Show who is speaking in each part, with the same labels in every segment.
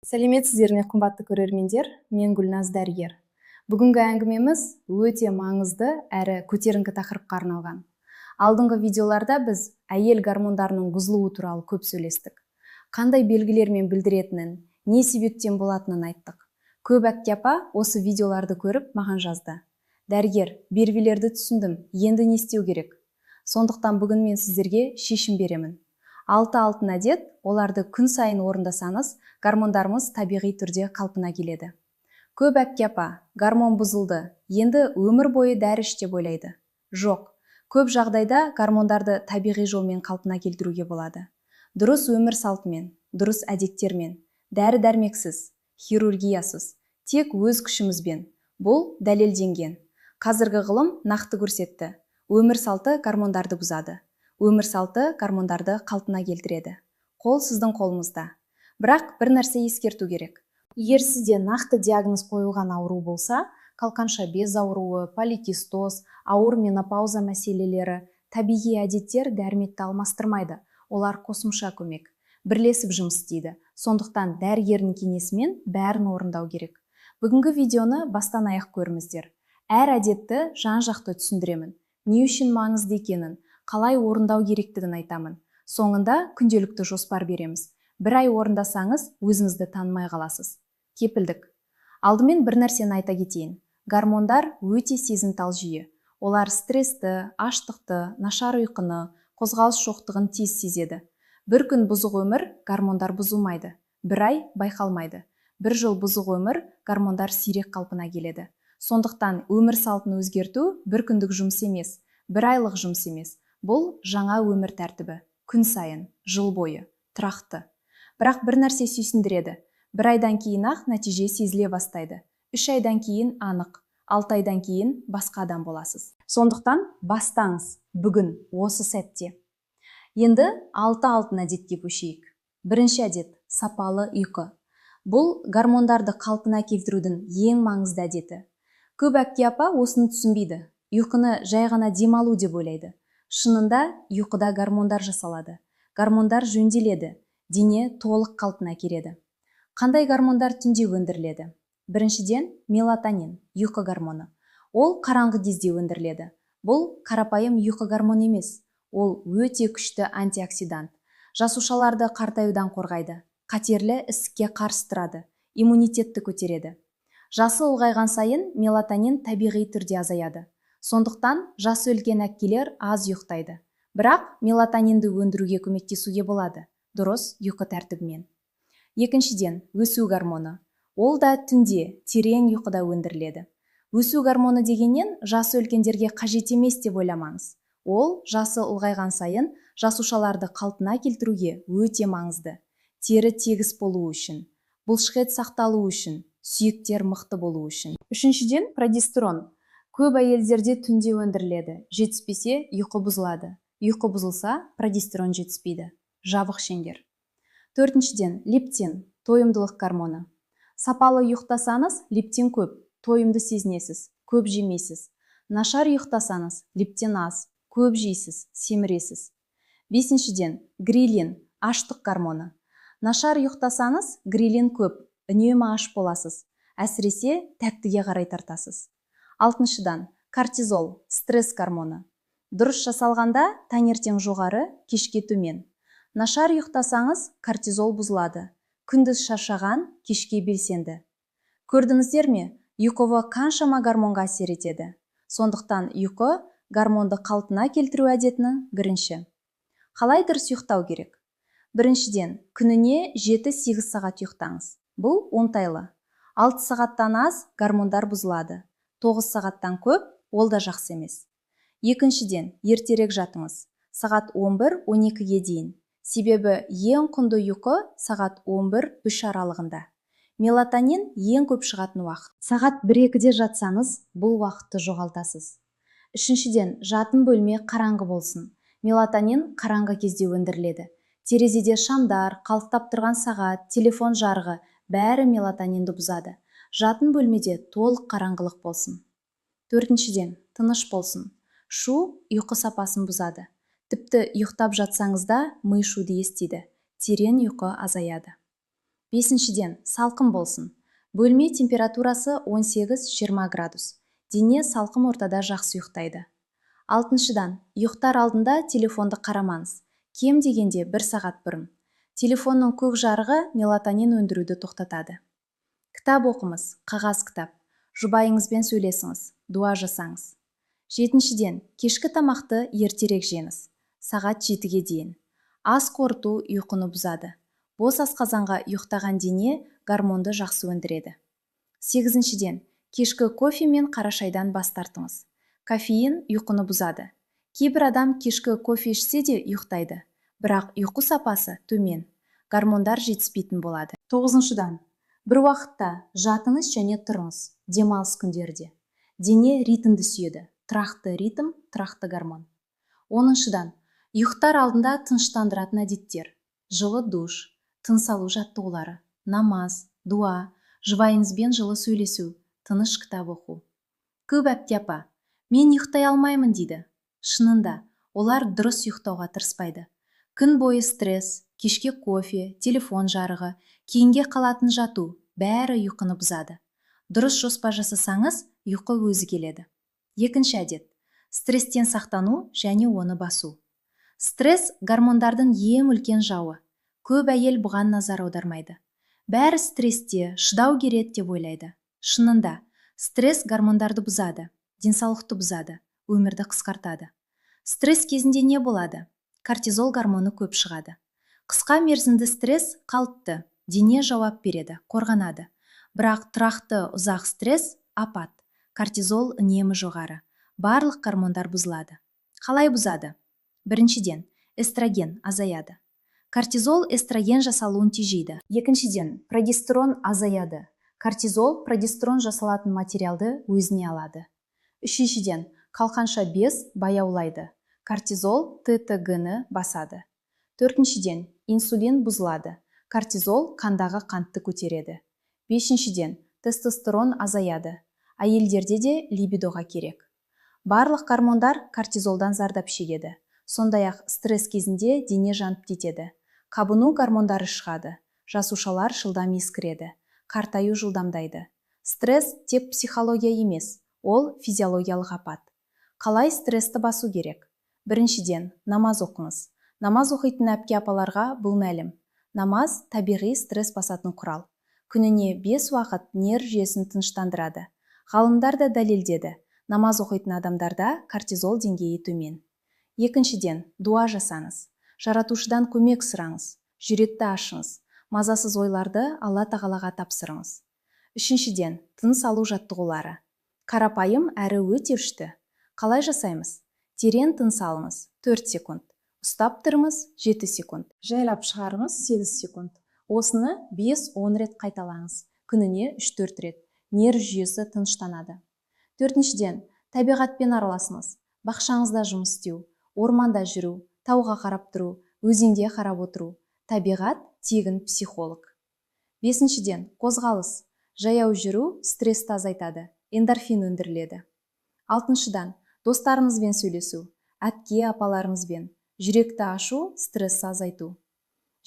Speaker 1: Сәлеметсіздер ме, қымбатты көрермендер, мен Гүлназ дәрігер. Бүгінгі әңгімеміз өте маңызды әрі көтеріңкі тақырыпқа арналған. Алдыңғы видеоларда біз әйел гормондарының бұзылуы туралы көп сөйлестік. Қандай белгілермен білдіретінін, не себептен болатынын айттық. Көп әпке апа осы видеоларды көріп маған жазды. Дәрігер, белгілерді түсіндім, енді не істеу керек? Сондықтан бүгін мен сіздерге шешім беремін. 6 алтын әдет, оларды күн сайын орындасаңыз, гормондарымыз табиғи түрде қалпына келеді. Көп әпке апа, гормон бұзылды, енді өмір бойы дәрі іш деп ойлайды. Жоқ, көп жағдайда гормондарды табиғи жолмен қалпына келтіруге болады. Дұрыс өмір салтымен, дұрыс әдеттермен, дәрі-дәрмексіз, хирургиясыз, тек өз күшімізбен. Бұл дәлелденген. Қазіргі ғылым нақты көрсетті. Өмір салты гормондарды бұзады. Өмір салты гормондарды қалпына келтіреді. Қол сіздің қолыңызда. Бірақ бір нәрсе ескерту керек. Егер сізде нақты диагноз қойылған ауру болса, қалқанша без ауруы, поликистоз, ауыр менопауза мәселелері, табиғи әдеттер дәріметті алмастырмайды. Олар қосымша көмек. Бірлесіп жұмыс істейді. Сондықтан дәрігердің кеңесімен бәрін орындау керек. Бүгінгі видеоны бастан аяқ көріңіздер. Әр әдетті жан-жақты түсіндіремін. Не үшін маңызды екенін, қалай орындау керектігін айтамын. Соңында күнделікті жоспар береміз. Бір ай орындасаңыз, өзіңізді танымай қаласыз. Кепілдік. Алдымен бір нәрсені айта кетейін. Гормондар өте сезімтал жүйе. Олар стрессті, аштықты, нашар ұйқыны, қозғалыс жоқтығын тез сезеді. Бір күн бұзық өмір, гормондар бұзылмайды. Бір ай байқалмайды. Бір жыл бұзық өмір, гормондар сирек қалпына келеді. Сондықтан өмір салтын өзгерту бір күндік жұмыс емес, бір айлық жұмыс емес. Бұл жаңа өмір тәртібі. Күн сайын, жыл бойы, тұрақты. Бірақ бір нәрсе сүйсіндіреді. Бір айдан кейін ақ нәтиже сезіле бастайды. 3 айдан кейін анық, 6 айдан кейін басқа адам боласыз. Сондықтан бастаңыз бүгін осы сәтте. Енді 6 алтын әдетке көшейік. Бірінші әдет – сапалы ұйқы. Бұл гормондарды қалпына келтірудің ең маңызды әдеті. Көп әпке апа осыны түсінбейді. Ұйқыны жай ғана демалу деп ойлайды. Шынында ұйқыда гормондар жасалады. Гормондар жөнделеді. Дене толық қалпына келеді. Қандай гормондар түнде өндіріледі? Біріншіден, мелатонин, ұйқы гормоны. Ол қараңғы кезде өндіріледі. Бұл қарапайым ұйқы гормон емес. Ол өте күшті антиоксидант. Жасушаларды қартаюдан қорғайды. Қатерлі ісікке қарсы тұрады. Иммунитетті көтереді. Жасы ұлғайған сайын мелатонин табиғи түрде азаяды. Сондықтан жасы үлкен әпкелер аз ұйықтайды. Бірақ мелатонинді өндіруге көмектесуге болады. Дұрыс ұйқы тәртібімен. Екіншіден, өсу гормоны. Ол да түнде, терең ұйқыда өндіріледі. Өсу гормоны дегеннен жасы үлкендерге қажет емес деп ойламаңыз. Ол жасы ұлғайған сайын жасушаларды қалпына келтіруге өте маңызды. Тері тегіс болу үшін, бұлшықет сақталу үшін, сүйектер мықты болу үшін. Үшіншіден, прогестерон. Көп әйелдерде түнде өндіріледі. Жетіспесе, ұйқы бұзылады. Ұйқы бұзылса, прогестерон жетіспейді. Жабық шеңбер. Төртіншіден, лептин, тойымдылық гормоны. Сапалы ұйықтасаңыз, лептин көп, тойымды сезінесіз, көп жемейсіз. Нашар ұйықтасаңыз, лептин аз, көп жейсіз, семіресіз. Бесіншіден, грилин, аштық гормоны. Нашар ұйықтасаңыз, грилин көп, үнемі аш боласыз. Әсіресе тәттіге қарай тартасыз. Алтыншыдан, кортизол, стресс гормоны. Дұрыс жасалғанда таңертең жоғары, кешке төмен. Нашар ұйықтасаңыз, кортизол бұзылады. Күндіз шаршаған, кешке белсенді. Көрдіңіздер ме? Ұйқы қаншама гормонға әсер етеді. Сондықтан ұйқы гормонды қалпына келтіру әдетінің бірінші. Қалай дұрыс ұйықтау керек? Біріншіден, күніне 7-8 сағат ұйықтаңыз. Бұл оңтайлы. 6 сағаттан аз гормондар бұзылады. 9 сағаттан көп, ол да жақсы емес. Екіншіден, ертерек жатыңыз. Сағат 11-12-ге дейін. Себебі ең құнды ұйқы сағат 11-3 аралығында. Мелатонин ең көп шығатын уақыт. Сағат 1-2-де жатсаңыз, бұл уақытты жоғалтасыз. Үшіншіден, жатын бөлме қараңғы болсын. Мелатонин қараңғы кезде өндіріледі. Терезеде шамдар, қалықтап тұрған сағат, телефон жарығы бәрі мелатонинді бұзады. Жатын бөлмеде толық қараңғылық болсын. Төртіншіден, тыныш болсын. Шу ұйқы сапасын бұзады. Тіпті ұйықтап жатсаңыз да ми шуды естиді. Терең ұйқы азаяды. Бесіншіден, салқын болсын. Бөлме температурасы 18-20 градус. Дене салқын ортада жақсы ұйықтайды. Алтыншыдан, ұйықтар алдында телефонды қарамаңыз. Кем дегенде 1 сағат бұрын. Телефонның көк жарығы мелатонин өндіруді тоқтатады. Кітап оқыңыз, қағаз кітап. Жұбайыңызбен сөйлесіңіз, дуа жасаңыз. Жетіншіден, кешкі тамақты ертерек жеңіз. Сағат 7-ге дейін. Ас қорыту ұйқыны бұзады. Бос асқазанға ұйықтаған дене гормонды жақсы өндіреді. Сегізіншіден, кешкі кофе мен қара шайдан бас тартыңыз. Кофеин ұйқыны бұзады. Кейбір адам кешкі кофе ішсе де ұйықтайды, бірақ ұйқы сапасы төмен. Гормондар жетіспейтін болады. Тоғызыншыдан, бір уақытта жатыңыз және тұрыңыз, демалыс күндерде. Дене ритмді сүйеді. Тұрақты ритм, тұрақты гормон. Оныншыдан, ұйықтар алдында тыныштандыратын әдеттер. Жылы душ, тыныс алу жаттығулары, намаз, дуа, жұбайыңызбен жылы сөйлесу, тыныш кітап оқу. Көп әпке апа, мен ұйықтай алмаймын дейді. Шынында, олар дұрыс ұйықтауға тырыспайды. Күн бойы стресс, кешке кофе, телефон жарығы, кейінге қалатын жату, бәрі ұйқыны бұзады. Дұрыс жоспар жасасаңыз, ұйқы өзі келеді. Екінші әдет. Стресстен сақтану және оны басу. Стресс гормондардың ең үлкен жауы. Көп әйел бұған назар аудармайды. Бәрі стрессте, шыдау керек деп ойлайды. Шынында, стресс гормондарды бұзады, денсаулықты бұзады, өмірді қысқартады. Стресс кезінде не болады? Кортизол гормоны көп шығады. Қысқа мерзімді стресс қалыпты, дене жауап береді, қорғанады. Бірақ тұрақты ұзақ стресс апат. Кортизол үнемі жоғары. Барлық гормондар бұзылады. Қалай бұзады? Біріншіден, эстроген азаяды. Кортизол эстроген жасалуын тежейді. Екіншіден, прогестерон азаяды. Кортизол прогестерон жасалатын материалды өзіне алады. Үшіншіден, қалқанша без баяулайды. Кортизол ТТГ-ні басады. Төртіншіден, инсулин бұзылады. Кортизол қандағы қантты көтереді. Бесіншіден, тестостерон азаяды. Әйелдерде де либидоға керек. Барлық гормондар кортизолдан зардап шегеді. Сондай-ақ стресс кезінде дене жанып кетеді. Қабыну гормондары шығады. Жасушалар жылдам ескіреді. Қартаю жылдамдайды. Стресс тек психология емес, ол физиологиялық апат. Қалай стрессті басу керек? Біріншіден, намаз оқыңыз. Намаз оқитын әпке апаларға бұл мәлім. Намаз табиғи стресс басатын құрал. Күніне 5 уақыт нерв жүйесін тыныштандырады. Ғалымдар да дәлелдеді. Намаз оқитын адамдарда кортизол деңгейі төмен. Екіншіден, дуа жасаңыз. Жаратушыдан көмек сұраңыз. Жүректі ашыңыз. Мазасыз ойларды Алла тағалаға тапсырыңыз. Үшіншіден, тыныс алу жаттығулары. Қарапайым әрі өте күшті. Қалай жасаймыз? Терең тыныс алыңыз 4 секунд. Ұстап тұрыңыз 7 секунд. Жайлап шығарыңыз 8 секунд. Осыны 5-10 рет қайталаңыз. Күніне 3-4 рет. Нерв жүйесі тыныштанады. Төртіншіден, табиғатпен араласыңыз. Бақшаңызда жұмыс істеу, орманда жүру, тауға қарап тұру, өзенге қарап отыру. Табиғат тегін психолог. Бесіншіден, қозғалыс. Жаяу жүру стрессті азайтады, эндорфин өндіріледі. Алтыншыдан, достарыңызбен сөйлесу, әпке апаларыңызбен. Жүректі ашу, стрессті азайту.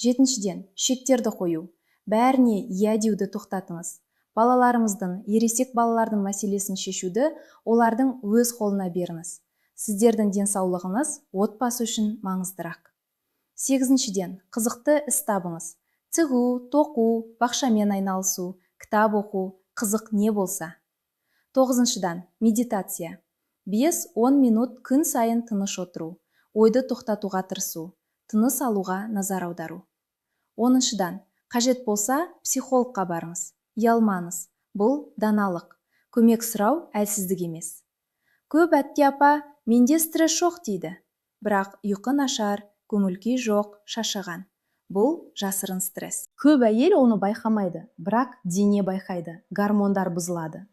Speaker 1: Жетіншіден, шектерді қою. Бәріне иә деуді тоқтатыңыз. Балаларымыздың, ересек балалардың мәселесін шешуді олардың өз қолына беріңіз. Сіздердің денсаулығыңыз отбасы үшін маңыздырақ. Сегізіншіден, қызықты іс табыңыз. Тігу, тоқу, бақшамен айналысу, кітап оқу, қызық не болса. Тоғызыншыдан, медитация. 5-10 минут күн сайын тыныш отыру, ойды тоқтатуға тырысу, тыныс алуға назар аудару. Оныншыдан, қажет болса, психологқа барыңыз. Ұялмаңыз. Бұл даналық. Көмек сұрау әлсіздік емес. Көп әпке апа, менде стресс жоқ дейді. Бірақ ұйқы нашар, көңіл-күй жоқ, шаршаған. Бұл жасырын стресс. Көп әйел оны байқамайды, бірақ дене байқайды, гормондар бұзылады.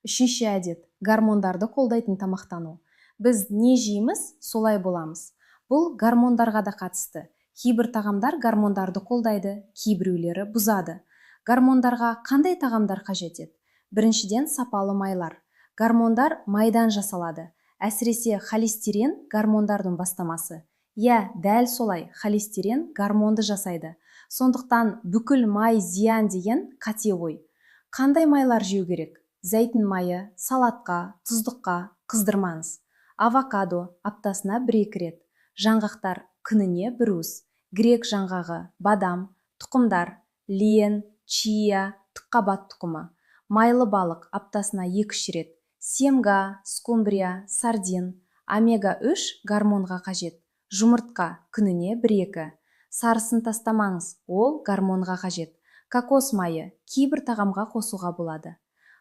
Speaker 1: Үшінші әдет, гормондарды қолдайтын тамақтану. Біз не жейміз, солай боламыз. Бұл гормондарға да қатысты. Кейбір тағамдар гормондарды қолдайды, кейбіреулері бұзады. Гормондарға қандай тағамдар қажет еді? Біріншіден, сапалы майлар. Гормондар майдан жасалады. Әсіресе холестерин гормондардың бастамасы. Дәл солай, холестерин гормонды жасайды. Сондықтан бүкіл май зиян деген қате ой. Қандай майлар жеу керек? Зәйтүн майы, салатқа, тұздыққа қыздырмаңыз. Авокадо аптасына 1-2 рет. Жаңғақтар күніне 1 уыс. Грек жаңғағы, бадам, тұқымдар, лен, чия, тұққабат тұқымы. Майлы балық аптасына 2-3 рет. Семга, скумбрия, сардин, омега-3 гормонға қажет. Жұмыртқа күніне 1-2. Сарысын тастамаңыз, ол гормонға қажет. Кокос майы кейбір тағамға қосуға болады.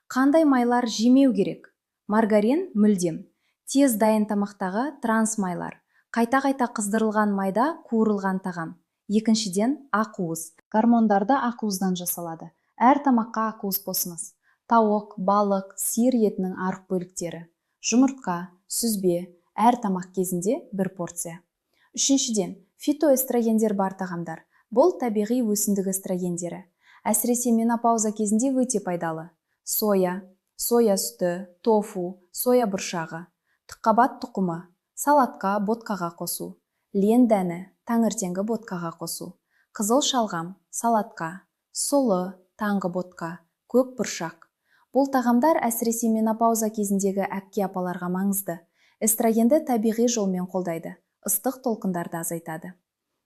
Speaker 1: Қандай майлар жемеу керек? Маргарин мүлдем. Тез дайын тамақтағы транс майлар. Қайта-қайта қыздырылған майда қуырылған тағам. Екіншіден, ақуыз. Гормондарды ақуыздан жасалады. Әр тамаққа ақуыз қосыңыз. Тауық, балық, сиыр етінің арық бөліктері. Жұмыртқа, сүзбе, әр тамақ кезінде 1 порция. Үшіншіден, фитоэстрогендер бар тағамдар. Бұл табиғи өсімдік эстрогендері. Әсіресе менопауза кезінде өте пайдалы. Соя сүті, тофу, соя бұршағы, тұққабат тұқымы, салатқа, ботқаға қосу. Лен дәні, таңертеңгі ботқаға қосу. Қызыл шалғам, салатқа, сұлы, таңғы ботқа, көк бұршақ. Бұл тағамдар әсіресе менопауза кезіндегі әпке апаларға маңызды. Эстрогенді табиғи жолмен қолдайды. Ыстық толқындарды азайтады.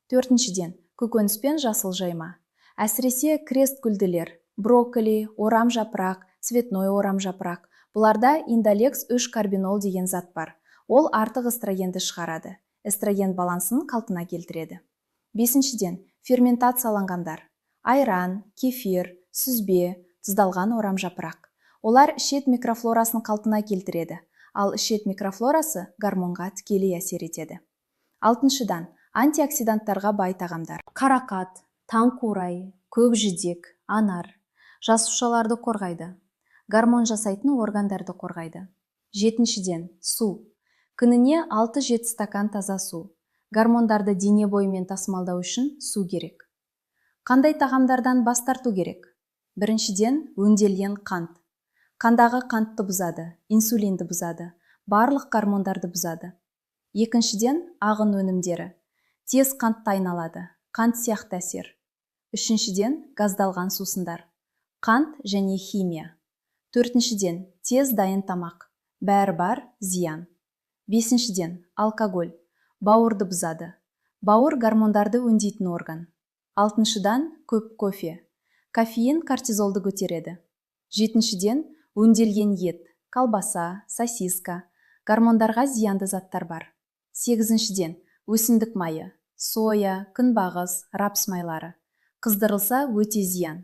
Speaker 1: Төртіншіден, көкөніс пен жасыл жайма. Әсіресе крест гүлділер, брокколи, орам жапырақ, цветной орам жапырақ. Бұларда индолекс 3 карбинол деген зат бар. Ол артық эстрогенді шығарады. Эстроген балансын қалпына келтіреді. Бесіншіден, ферментацияланғандар. Айран, кефир, сүзбе, тұздалған орам жапырақ. Олар ішет микрофлорасын қалпына келтіреді. Ал ішет микрофлорасы гормонға тікелей әсер етеді. Алтыншыдан, антиоксиданттарға бай тағамдар. Қарақат, таңқурай, көкжидек, анар. Жасушаларды қорғайды. Гормон жасайтын органдарды қорғайды. Жетіншіден, су. Күніне 6-7 стакан таза су. Гормондарды дене бойымен тасымалдау үшін су керек. Қандай тағамдардан бас тарту керек? Біріншіден, өңделген қант. Қандағы қантты бұзады, инсулинді бұзады, барлық гормондарды бұзады. Екіншіден, ағын өнімдері. Тез қантты айналады, қант сияқты әсер. Үшіншіден, газдалған сусындар. Қант және химия. Төртіншіден, тез дайын тамақ. Бәрі бар, зиян. Бесіншіден, алкоголь. Бауырды бұзады. Бауыр гормондарды өңдейтін орган. Алтыншыдан, көп кофе. Кофеин кортизолды көтереді. Жетіншіден, өңделген ет, колбаса, сосиска. Гормондарға зиянды заттар бар. Сегізіншіден, өсімдік майы. Соя, күнбағыс, рапс майлары. Қыздырылса өте зиян.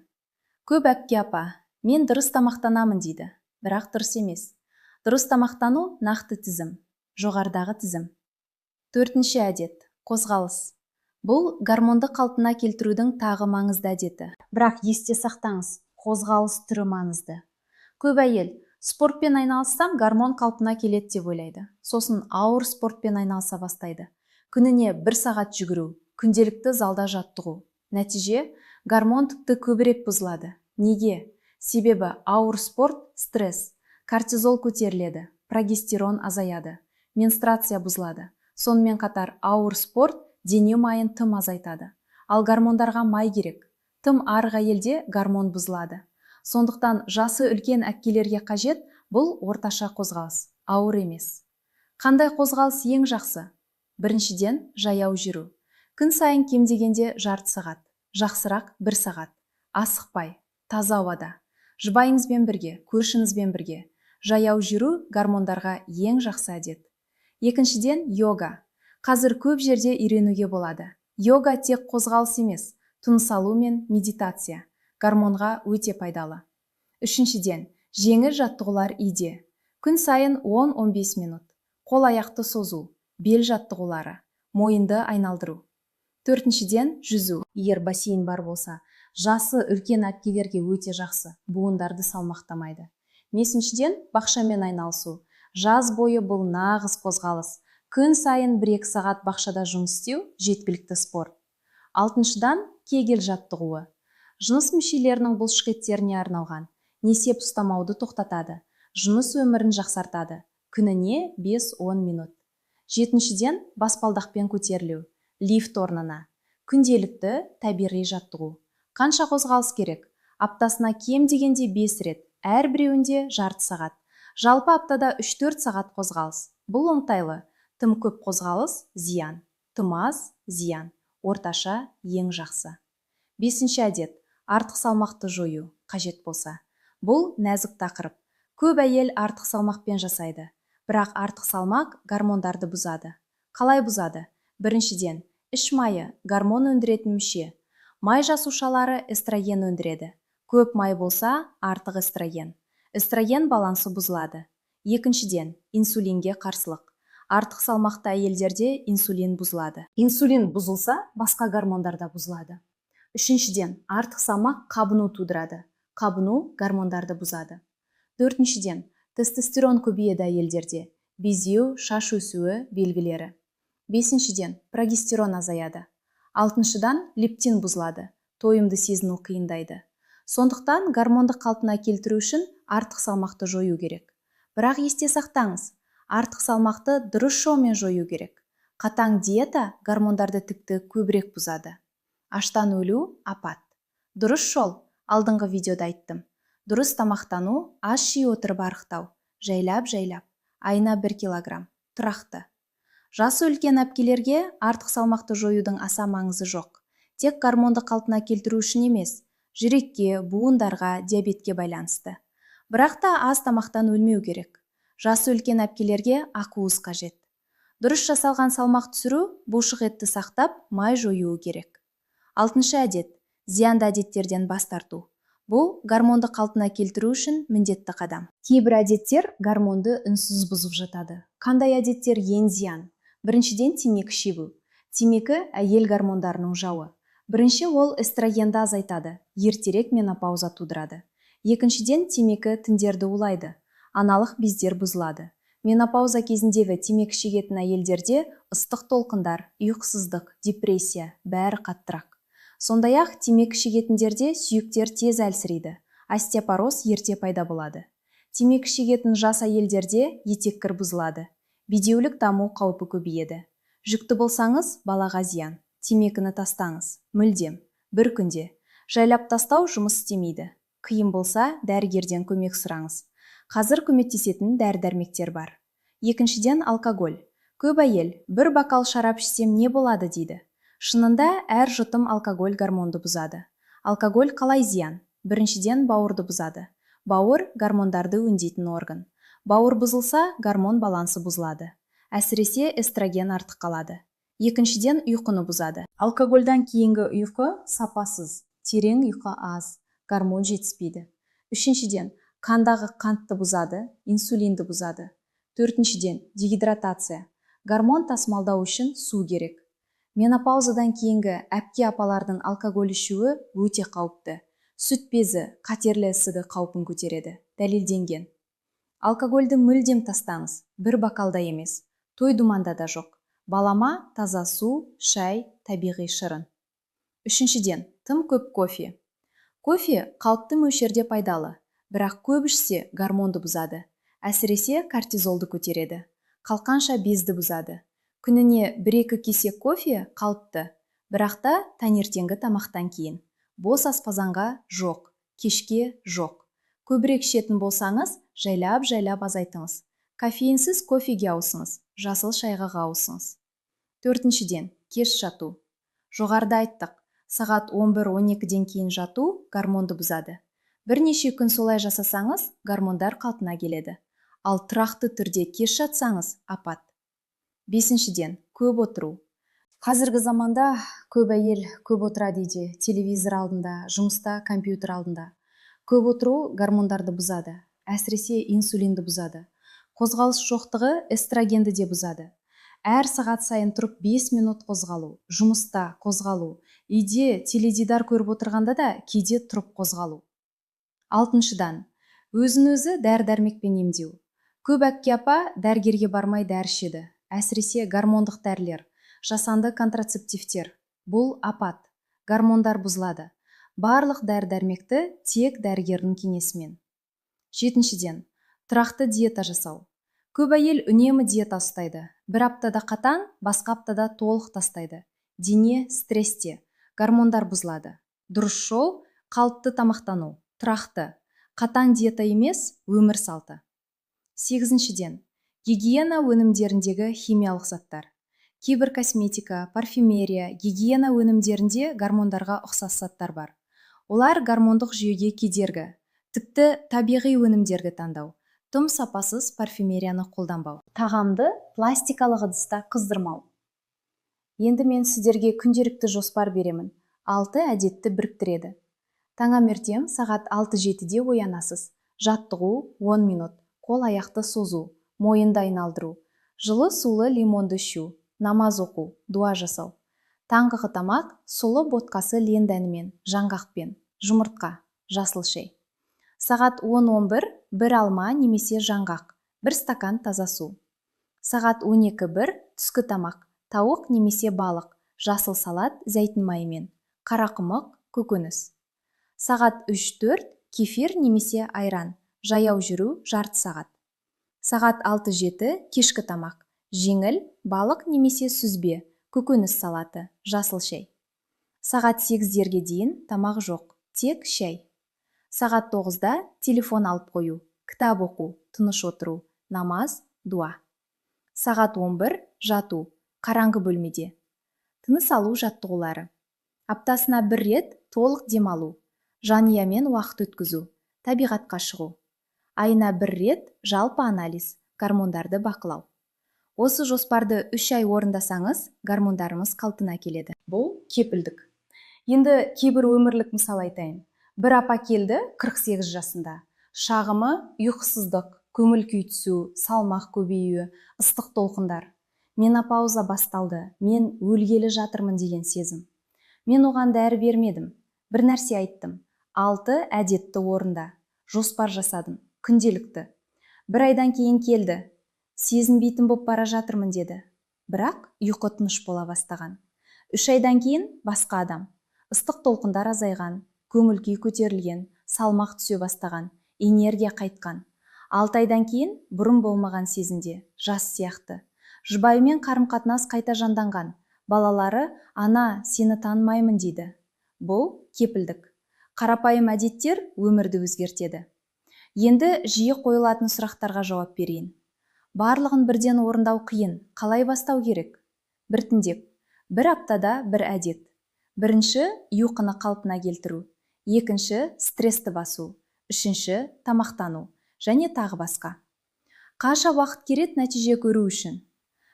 Speaker 1: Көп әпке апа, мен дұрыс тамақтанамын дейді, бірақ дұрыс емес. Дұрыс тамақтану нақты тізім, жоғарыдағы тізім. Төртінші әдет, қозғалыс. Бұл гормонды қалпына келтірудің тағы маңызды әдеті. Бірақ есте сақтаңыз, қозғалыс түрі маңызды. Көп әйел, спортпен айналыссам гормон қалпына келеді деп ойлайды. Сосын ауыр спортпен айналыса бастайды. Күніне 1 сағат жүгіру, күнделікті залда жаттығу. Нәтиже, гормон тіпті көбірек бұзылады. Неге? Себебі ауыр спорт – стресс, кортизол көтеріледі, прогестерон азаяды, менструация бұзылады. Сонымен қатар ауыр спорт дене майын тым азайтады. Ал гормондарға май керек. Тым арық әйелде гормон бұзылады. Сондықтан жасы үлкен әпкелерге қажет бұл орташа қозғалыс, ауыр емес. Қандай қозғалыс ең жақсы? Біріншіден, жаяу жүру. Күн сайын кем дегенде жарты сағат, жақсырақ 1 сағат. Асықпай, таза ауада. Жұбайыңызбен бірге, көршіңізбен бірге. Жаяу жүру гормондарға ең жақсы әдет. Екіншіден, йога. Қазір көп жерде үйренуге болады. Йога тек қозғалыс емес, тыныс алу мен медитация. Гормонға өте пайдалы. Үшіншіден, жеңіл жаттығулар үйде. Күн сайын 10-15 минут. Қол аяқты созу, бел жаттығулары, мойынды айналдыру. Төртіншіден, жүзу. Егер бассейн бар болса, жасы үлкен әпкелерге өте жақсы, буындарды салмақтамайды. Бесіншіден, бақшамен айналысу. Жаз бойы бұл нағыз қозғалыс. Күн сайын 1-2 сағат бақшада жұмыс істеу жеткілікті спорт. Алтыншыдан, кегел жаттығуы. Жыныс мүшелерінің бұлшықеттеріне арналған. Несеп ұстамауды тоқтатады. Жыныс өмірін жақсартады. Күніне 5-10 минут. Жетіншіден, баспалдақпен көтерілу. Лифт орнына. Күнделікті табиғи жаттығу. Қанша қозғалыс керек? Аптасына кем дегенде 5 рет, әрбіреуінде жарты сағат. Жалпы аптада 3-4 сағат қозғалыс. Бұл оңтайлы. Тым көп қозғалыс зиян, тым аз зиян, орташа ең жақсы. 5-ші әдет. Артық салмақты жою, қажет болса. Бұл нәзік тақырып. Көп әйел артық салмақпен жасайды. Бірақ артық салмақ гормондарды бұзады. Қалай бұзады? Біріншіден, іш майы гормон өндіретін мүше. Май жасушалары эстроген өндіреді. Көп май болса, артық эстроген. Эстроген балансы бұзылады. Екіншіден, инсулинге қарсылық. Артық салмақты әйелдерде инсулин бұзылады. Инсулин бұзылса, басқа гормондар да бұзылады. Үшіншіден, артық салмақ қабыну тудырады. Қабыну гормондарды бұзады. Төртіншіден, тестостерон көбейеді әйелдерде. Безеу, шаш өсуі белгілері. Бесіншіден, прогестерон азаяды. Алтыншыдан, лептин бұзылады. Тойымды сезіну қиындайды. Сондықтан гормонды қалпына келтіру үшін артық салмақты жою керек. Бірақ есте сақтаңыз, артық салмақты дұрыс жолмен жою керек. Қатаң диета гормондарды тікті көбірек бұзады. Аштан өлу апат. Дұрыс жол, алдыңғы видеода айттым. Дұрыс тамақтану, ас жей отырып арықтау, жайлап-жайлап, айына 1 килограмм, тұрақты. Жасы үлкен әпкелерге артық салмақты жоюдың аса маңызы жоқ. Тек гормонды қалпына келтіру үшін емес, жүрекке, буындарға, диабетке байланысты. Бірақ та аз тамақтан өлмеу керек. Жасы үлкен әпкелерге ақуыз қажет. Дұрыс жасалған салмақ түсіру, бұлшық етті сақтап, май жоюы керек. 6-шы әдет. Зиянды әдеттерден бас тарту. Бұл гормонды қалпына келтіру үшін міндетті қадам. Кейбір әдеттер гормонды үнсіз бұзып жатады. Қандай әдеттер ең зиян? Біріншіден, темекі шегу. Темекі әйел гормондарының жауы. Бірінші, ол эстрогенді азайтады, ертерек менопауза тудырады. Екіншіден, темекі тіндерді улайды. Аналық бездер бұзылады. Менопауза кезіндегі темекі шегетін әйелдерде ыстық толқындар, ұйқысыздық, депрессия бәрі қаттырақ. Сондай-ақ темекі шегетіндерде сүйектер тез әлсірейді. Остеопороз ерте пайда болады. Темекі шегетін жас әйелдерде етеккір бұзылады. Бедеулік даму қаупі көбейеді. Жүкті болсаңыз, балаға зиян. Темекіні тастаңыз. Мүлдем. Бір күнде. Жайлап тастау жұмыс істемейді. Қиын болса, дәрігерден көмек сұраңыз. Қазір көмектесетін дәрі-дәрмектер бар. Екіншіден, алкоголь. Көп әйел, бір бокал шарап ішсем не болады дейді. Шынында әр жұтым алкоголь гормонды бұзады. Алкоголь қалай зиян? Біріншіден, бауырды бұзады. Бауыр гормондарды өңдейтін орган. Бауыр бұзылса, гормон балансы бұзылады. Әсіресе эстроген артық қалады. Екіншіден, ұйқыны бұзады. Алкогольдан кейінгі ұйқы сапасыз, терең ұйқы аз, гормон жетіспейді. Үшіншіден, қандағы қантты бұзады, инсулинді бұзады. Төртіншіден, дегидратация. Гормон тасымалдау үшін су керек. Менопаузадан кейінгі әпке апалардың алкоголь ішуі өте қауіпті. Сүт безі, қатерлі ісігі қаупін көтереді. Дәлелденген. Алкогольді мүлдем тастаңыз, бір бокалда емес. Той думанда да жоқ. Балама таза су, шай, табиғи шырын. Үшіншіден, тым көп кофе. Кофе қалыпты мөлшерде пайдалы, бірақ көп ішсе гормонды бұзады. Әсіресе кортизолды көтереді. Қалқанша безді бұзады. Күніне 1-2 кесе кофе қалыпты, бірақ та таңертеңгі тамақтан кейін. Бос асқазанға жоқ, кешке жоқ. Көбірек ішетін болсаңыз, жайлап-жайлап азайтыңыз. Кофеинсіз кофеге ауысыңыз, жасыл шайға ауысыңыз. Төртіншіден, кеш жату. Жоғарыда айттық, сағат 11-12-ден кейін жату гормонды бұзады. Бірнеше күн солай жасасаңыз, гормондар қалпына келеді. Ал тұрақты түрде кеш жатсаңыз, апат. Бесіншіден, көп отыру. Қазіргі заманда көп әйел көп отырады үйде, телевизор алдында, жұмыста, компьютер алдында. Көп отыру гормондарды бұзады, әсіресе инсулинді бұзады. Қозғалыс жоқтығы эстрогенді де бұзады. Әр сағат сайын тұрып 5 минут қозғалу, жұмыста қозғалу, үйде теледидар көріп отырғанда да кейде тұрып қозғалу. Алтыншыдан, өзін-өзі дәрі-дәрмекпен емдеу. Көп әпке апа дәрігерге бармай дәрі ішеді, әсіресе гормондық дәрілер, жасанды контрацептивтер. Бұл апат, гормондар бұзылады. Барлық дәрі-дәрмекті тек дәрігердің кеңесімен. Жетіншіден, тұрақты диета жасау. Көп әйел үнемі диета ұстайды. Бір аптада қатаң, басқа аптада толық тастайды. дене стрессте, гормондар бұзылады. Дұрыс жол – қалыпты тамақтану, тұрақты, қатаң диета емес, өмір салты. 8-ден гигиена өнімдеріндегі химиялық заттар. Кейбір косметика, парфюмерия, гигиена өнімдерінде гормондарға ұқсас заттар бар. Олар гормондық жүйеге кедергі, тіпті табиғи өнімдерді таңдау, тым сапасыз парфюмерияны қолданбау. Тағамды пластикалық ыдыста қыздырмау. Енді мен сіздерге күнделікті жоспар беремін. 6 әдетті біріктіреді. Таңертең сағат 6-7-де оянасыз. Жаттығу 10 минут, қол аяқты созу, мойынды айналдыру, жылы сулы лимонды ішу, намаз оқу, дуа жасау. Таңғы тамақ сұлы ботқасы лен дәнімен, жаңғақпен, жұмыртқа, жасыл шай. Сағат 10-11 бір алма немесе жаңғақ, бір стакан таза су. Сағат 12-1 түскі тамақ, тауық немесе балық, жасыл салат зәйтін майымен, қарақұмық, көкөніс. Сағат 3-4 кефир немесе айран, жаяу жүру жарты сағат. Сағат 6-7 кешкі тамақ, жеңіл, балық немесе сүзбе, көкөніс салаты, жасыл шай. Сағат 8-дерге дейін тамақ жоқ, тек шай. Сағат 9-да телефон алып қою, кітап оқу, тыныш отыру, намаз, дуа. Сағат 11 жату, қараңғы бөлмеде. Тыныс алу жаттығулары. Аптасына бір рет толық демалу, жанұямен уақыт өткізу, табиғатқа шығу. Айына бір рет жалпы анализ, гормондарды бақылау. Осы жоспарды 3 ай орындасаңыз, гормондарымыз қалпына келеді. Бұл кепілдік. Енді кейбір өмірлік мысал айтайын. Бір апа келді 48 жасында. Шағымы ұйқысыздық, көңіл күй түсу, салмақ көбеюі, ыстық толқындар. Менопауза басталды, мен өлгелі жатырмын деген сезім. Мен оған дәрі бермедім. Бір нәрсе айттым. 6 әдетті орында. Жоспар жасадым, күнделікті. Бір айдан кейін келді. Сезінбейтін боп бара жатырмын деді. Бірақ ұйқы тыныш бола бастаған. 3 айдан кейін басқа адам. Ыстық толқындар азайған, көңіл күй көтерілген, салмақ түсе бастаған, энергия қайтқан. 6 айдан кейін бұрын болмаған сезімде, жас сияқты. Жұбайымен қарым-қатынас қайта жанданған. Балалары, ана, сені танымаймын дейді. Бұл кепілдік. Қарапайым әдеттер өмірді өзгертеді. Енді жиі қойылатын сұрақтарға жауап берейін. Барлығын бірден орындау қиын. Қалай бастау керек? Біртіндеп. Бір аптада бір әдет. Бірінші, ұйқыны қалпына келтіру. Екінші, стрессті басу. Үшінші, тамақтану. Және тағы басқа. Қанша уақыт керек нәтиже көру үшін?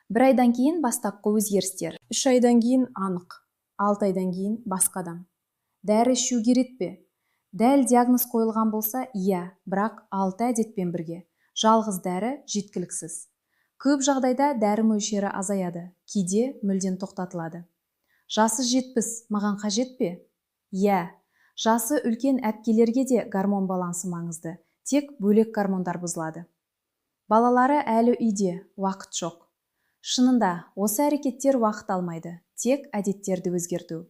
Speaker 1: Бір айдан кейін бастапқы өзгерістер. 3 айдан кейін анық. 6 айдан кейін басқа адам. Дәрі ішу керек пе? Дәл диагноз қойылған болса, иә, бірақ 6 әдетпен бірге. Жалғыз дәрі жеткіліксіз. Көп жағдайда дәрі мөлшері азаяды, кейде мүлдем тоқтатылады. Жасы 70, маған қажет пе? Иә, жасы үлкен әпкелерге де гормон балансы маңызды, тек бөлек гормондар бұзылады. Балалары әлі үйде, уақыт жоқ. Шынында, осы әрекеттер уақыт алмайды, тек әдеттерді өзгерту.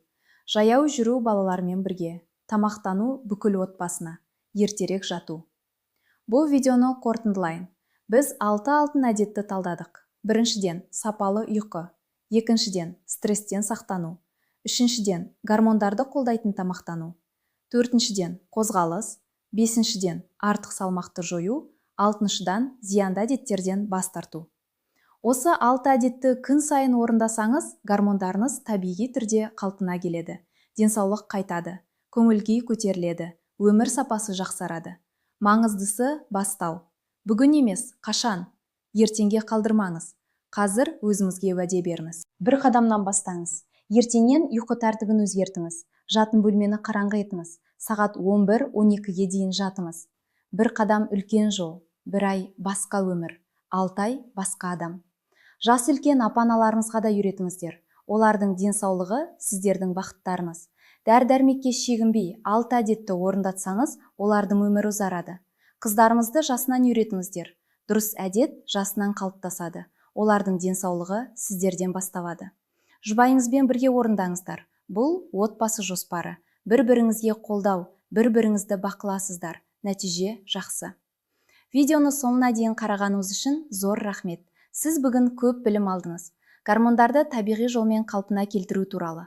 Speaker 1: Жаяу жүру балалармен бірге, тамақтану бүкіл отбасына, ертерек жату. Бұл видеоны қорытындылайын. Біз 6 алтын әдетті талдадық. Біріншіден, сапалы ұйқы. Екіншіден, стресстен сақтану. Үшіншіден, гормондарды қолдайтын тамақтану. Төртіншіден, қозғалыс. Бесіншіден, артық салмақты жою. Алтыншыдан, зиянды әдеттерден бас тарту. Осы 6 әдетті күн сайын орындасаңыз, гормондарыңыз табиғи түрде қалпына келеді. Денсаулық қайтады, көңіл күй көтеріледі, өмір сапасы жақсарады. Маңыздысы бастау. Бүгін емес, қашан? Ертеңге қалдырмаңыз. Қазір өзіңізге уәде беріңіз. Бір қадамнан бастаңыз. Ертеңнен ұйқы тәртібін өзгертіңіз. Жатын бөлмені қараңғы етіңіз. Сағат 11-12-ге дейін жатыңыз. Бір қадам үлкен жол. Бір ай басқа өмір. 6 ай басқа адам. Жас үлкен ата-аналарыңызға да үйретіңіздер. Олардың денсаулығы сіздердің бақыттарыңыз. Дәрі-дәрмекке шегінбей 6 әдетті орындатсаңыз, олардың өмірі ұзарады. Қыздарымызды жасынан үйретіңіздер. Дұрыс әдет жасынан қалыптасады. Олардың денсаулығы сіздерден басталады. Жұбайыңызбен бірге орындаңыздар. Бұл отбасы жоспары. Бір-біріңізге қолдау, бір-біріңізді бақыласыздар. Нәтиже жақсы. Видеоны соңына дейін қарағаныңыз үшін зор рахмет. Сіз бүгін көп білім алдыңыз. Гормондарды табиғи жолмен қалпына келтіру туралы,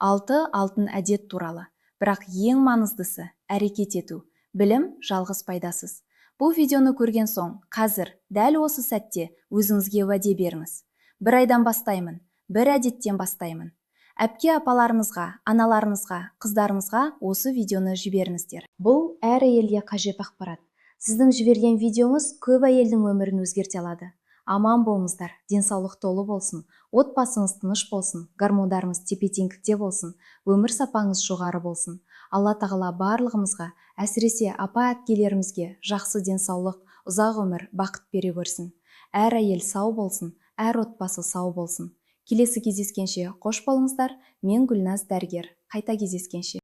Speaker 1: 6 алтын әдет туралы. Бірақ ең маңыздысы әрекет ету. Білім жалғыз пайдасыз. Бұл видеоны көрген соң, қазір, дәл осы сәтте өзіңізге уәде беріңіз. Бір айдан бастаймын, бір әдеттен бастаймын. Әпке-апаларыңызға, аналарыңызға, қыздарыңызға осы видеоны жіберіңіздер. Бұл әр әйелге қажет ақпарат. Сіздің жіберген видеоңыз көп әйелдің өмірін өзгерте алады. Аман болыңыздар, денсаулық толы болсын, отбасыңыз тыныш болсын, гормондарыңыз тепе-теңдікте болсын, өмір сапаңыз жоғары болсын. Алла тағала барлығымызға, әсіресе апа-әпкелерімізге жақсы денсаулық, ұзақ өмір, бақыт бере көрсін. Әр әйел сау болсын, әр отбасы сау болсын. Келесі кездескенше қош болыңыздар. Мен Гүлназ дәрігер. Қайта кездескенше.